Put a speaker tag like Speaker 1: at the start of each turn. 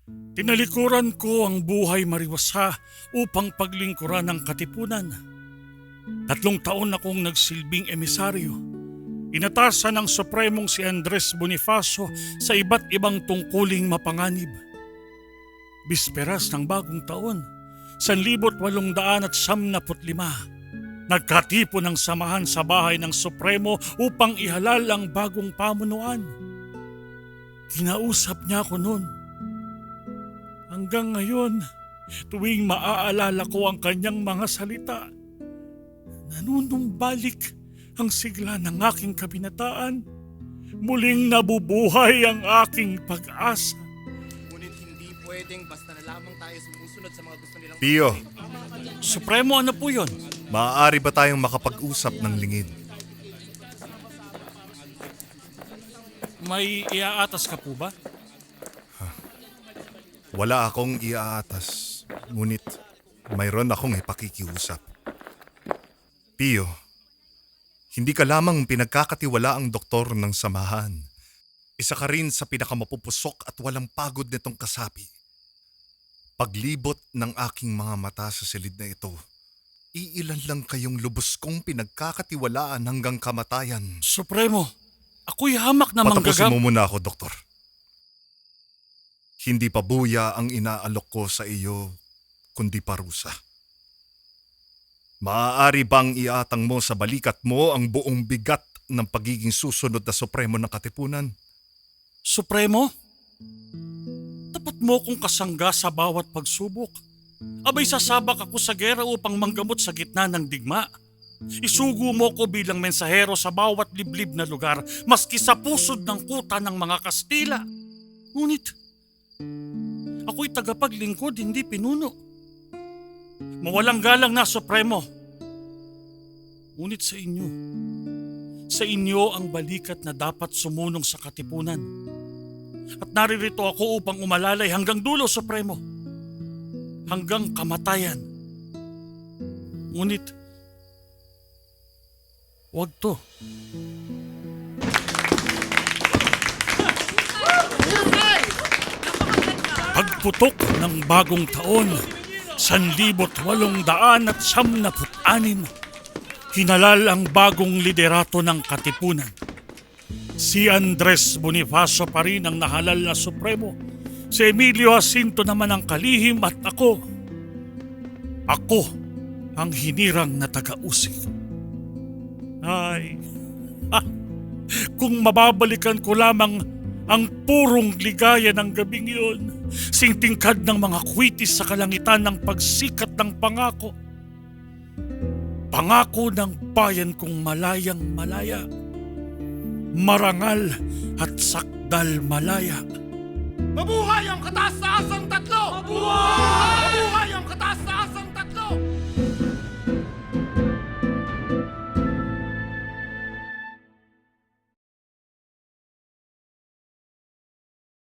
Speaker 1: Tinalikuran ko ang buhay mariwasa upang paglingkuran ng katipunan. 3 taon akong nagsilbing emisaryo. Inatasan ng Supremong si Andres Bonifacio sa iba't ibang tungkuling mapanganib. Bisperas ng bagong taon, 1895, nagkatipon ng samahan sa bahay ng Supremo upang ihalal ang bagong pamunuan. Kinausap niya ako noon. Hanggang ngayon, tuwing maaalala ko ang kanyang mga salita, nanunumbalik ang sigla ng aking kabinataan. Muling nabubuhay ang aking pag-asa.
Speaker 2: Ngunit hindi pwedeng basta na lamang tayo sumusunod sa mga gusto nilang...
Speaker 3: Pio,
Speaker 1: Supremo, ano po yun?
Speaker 3: maaari ba tayong makapag-usap ng lingid?
Speaker 1: May iaatas ka po ba?
Speaker 3: Wala akong iaatas, ngunit mayroon akong ipakikiusap. Pio, hindi ka lamang pinagkakatiwalaang doktor ng samahan. Isa ka rin sa pinakamapupusok at walang pagod nitong kasapi. Paglibot ng aking mga mata sa silid na ito, iilan lang kayong lubos kong pinagkakatiwalaan hanggang kamatayan.
Speaker 1: Supremo, ako'y hamak na
Speaker 3: Patapusin
Speaker 1: manggagam...
Speaker 3: mo muna ako, doktor. Hindi pa buya ang inaalok ko sa iyo, kundi parusa. Maaari bang iatang mo sa balikat mo ang buong bigat ng pagiging susunod na Supremo ng Katipunan?
Speaker 1: Supremo? Tapat mo kong kasangga sa bawat pagsubok. Abay sasabak ako sa gera upang manggamot sa gitna ng digma. Isugo mo ko bilang mensahero sa bawat liblib na lugar, maski sa pusod ng kuta ng mga Kastila. Ngunit, ako'y tagapaglingkod, hindi pinuno. Mawalang galang na, Supremo. Ngunit sa inyo ang balikat na dapat sumunong sa katipunan. At naririto ako upang umalalay hanggang dulo, Supremo. Hanggang kamatayan. Ngunit, wag to. Pagputok ng bagong taon, 1896, hinalal ang bagong liderato ng katipunan. Si Andres Bonifacio pa rin ang nahalal na Supremo. Si Emilio Jacinto naman ang kalihim at ako ang hinirang na taga-usig. Ay, kung mababalikan ko lamang ang purong ligaya ng gabing iyon, singtingkad ng mga kwitis sa kalangitan ng pagsikat ng pangako. Pangako ng bayan kong malayang malaya, marangal at sakdal malaya.
Speaker 2: Mabuhay ang kataas-taasang tatlo! Mabuhay! Mabuhay ang kataas-taasang